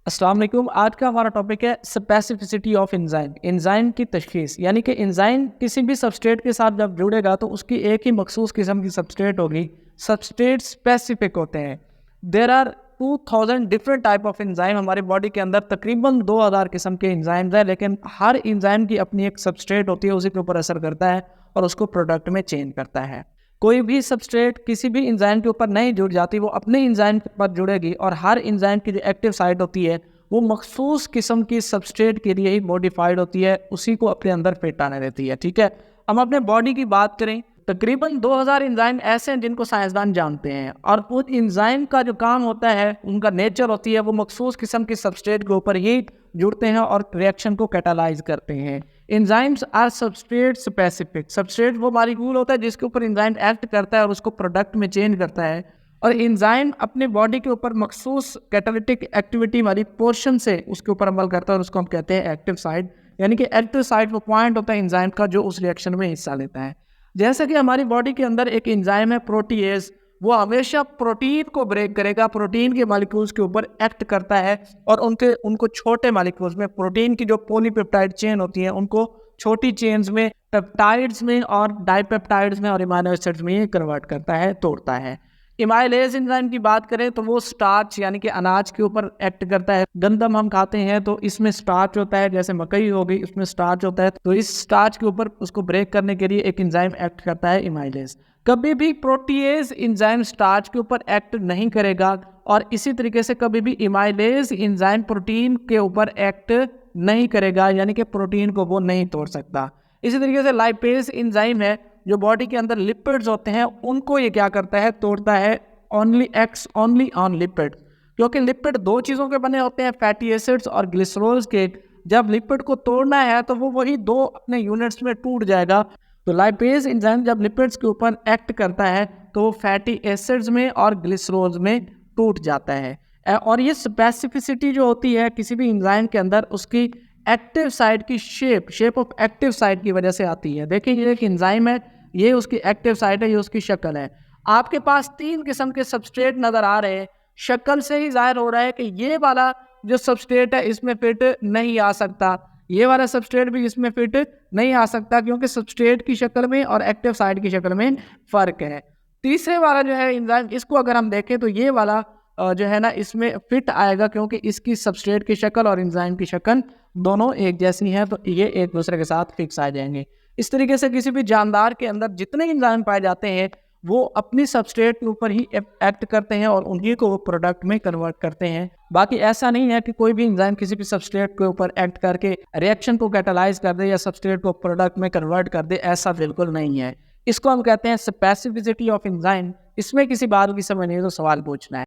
अस्सलाम वालेकुम। आज का हमारा टॉपिक है स्पेसिफिसिटी ऑफ एंजाइम। एंजाइम की तशखीस, यानी कि एंजाइम किसी भी सबस्ट्रेट के साथ जब जुड़ेगा तो उसकी एक ही मखसूस किस्म की सबस्ट्रेट होगी। सबस्ट्रेट स्पेसिफिक होते हैं। There are 2000 different type of enzyme हमारी बॉडी के अंदर, तकरीबन 2000 किस्म के एंजाइम्स हैं, लेकिन हर एंजाइम की अपनी एक सबस्ट्रेट होती है, उसी के ऊपर असर करता है और उसको प्रोडक्ट में चेंज करता है। कोई भी सबस्ट्रेट किसी भी एंजाइम के ऊपर नहीं जुड़ जाती, वो अपने एंजाइम के ऊपर जुड़ेगी और हर एंजाइम की जो एक्टिव साइट होती है वो मखसूस किस्म की सबस्ट्रेट के लिए ही मॉडिफाइड होती है, उसी को अपने अंदर फिट आने देती है। ठीक है, हम अपने बॉडी की बात करें, तकरीबन 2000 एंजाइम ऐसे हैं जिनको साइंसदान जानते हैं, और उन एंजाइम का जो काम होता है, उनका नेचर होती है, वो मखसूस किस्म की सबस्ट्रेट के ऊपर ही जुड़ते हैं और रिएक्शन को कैटालाइज करते हैं। Enzymes are substrate specific. Substrate वो मॉलिक्यूल होता है जिसके ऊपर एंजाइम एक्ट करता है और उसको प्रोडक्ट में चेंज करता है, और एंजाइम अपने बॉडी के ऊपर मखसूस कैटालिटिक एक्टिविटी वाली पोर्शन से उसके ऊपर अमल करता है और उसको हम कहते हैं एक्टिव साइट। यानी कि एक्टिव साइट वो पॉइंट होता है एंजाइम का जो उस रिएक्शन में हिस्सा लेता है। जैसे कि हमारी बॉडी के अंदर एक एंजाइम है प्रोटीएज, वो हमेशा प्रोटीन को ब्रेक करेगा, प्रोटीन के मॉलिक्यूल्स के ऊपर एक्ट करता है और उनको छोटे मॉलिक्यूल्स में, प्रोटीन की जो पॉलीपेप्टाइड चेन होती है उनको छोटी चेन्स में, पेप्टाइड्स में और डाइपेप्टाइड्स में और इमाइनो एसिड्स में कन्वर्ट करता है, तोड़ता है। इमाइलेज एंजाइम की बात करें तो वो स्टार्च यानी कि अनाज के ऊपर एक्ट करता है। गंदम हम खाते हैं तो इसमें स्टार्च होता है, जैसे मकई हो गई उसमें स्टार्च होता है, तो इस स्टार्च के ऊपर उसको ब्रेक करने के लिए एक एंजाइम एक्ट करता है, इमाइलेज। कभी भी प्रोटीएज एंजाइम स्टार्च के ऊपर एक्ट नहीं करेगा, और इसी तरीके से कभी भी इमाइलेज एंजाइम प्रोटीन के ऊपर एक्ट नहीं करेगा, यानी कि प्रोटीन को वो नहीं तोड़ सकता। इसी तरीके से लाइपेज एंजाइम है जो बॉडी के अंदर लिपिड्स होते हैं उनको ये क्या करता है, तोड़ता है, only acts only on lipid, क्योंकि लिपिड दो चीज़ों के बने होते हैं, फैटी एसिड्स और ग्लिसरॉल्स के। जब लिपिड को तोड़ना है तो वो वही दो अपने यूनिट्स में टूट जाएगा। तो लाइपेज एंजाइम जब लिपिड्स के ऊपर एक्ट करता है तो वो फैटी एसिड्स में और ग्लिसरॉल्स में टूट जाता है। और ये स्पेसिफिसिटी जो होती है किसी भी एंजाइम के अंदर, उसकी एक्टिव साइट की शेप ऑफ एक्टिव साइट की वजह से आती है। देखिए, ये एक एंजाइम है, ये उसकी एक्टिव साइट है, ये उसकी शक्ल है। आपके पास 3 किस्म के सबस्ट्रेट नजर आ रहे हैं, शक्ल से ही जाहिर हो रहा है कि ये वाला जो सबस्ट्रेट है इसमें फिट नहीं आ सकता, ये वाला सबस्ट्रेट भी इसमें फिट नहीं आ सकता, क्योंकि सबस्ट्रेट की शक्ल में और एक्टिव साइट की शक्ल में फ़र्क है। तीसरे वाला जो है एंजाइम, इसको अगर हम देखें तो ये वाला जो है ना, इसमें फिट आएगा, क्योंकि इसकी सबस्ट्रेट की शक्ल और एंजाइम की शक्ल दोनों एक जैसी हैं, तो ये एक दूसरे के साथ फिक्स आ जाएंगे। इस तरीके से किसी भी जानदार के अंदर जितने एंजाइम पाए जाते हैं वो अपनी सबस्ट्रेट के ऊपर ही एक्ट करते हैं और उन्हीं को वो प्रोडक्ट में कन्वर्ट करते हैं। बाकी ऐसा नहीं है कि कोई भी एंजाइम किसी भी सबस्ट्रेट के ऊपर एक्ट करके रिएक्शन को कैटालाइज कर दे या सबस्ट्रेट को प्रोडक्ट में कन्वर्ट कर दे, ऐसा बिल्कुल नहीं है। इसको हम कहते हैं स्पेसिफिसिटी ऑफ एंजाइम। इसमें किसी बात की समझ नहीं है तो सवाल पूछना है।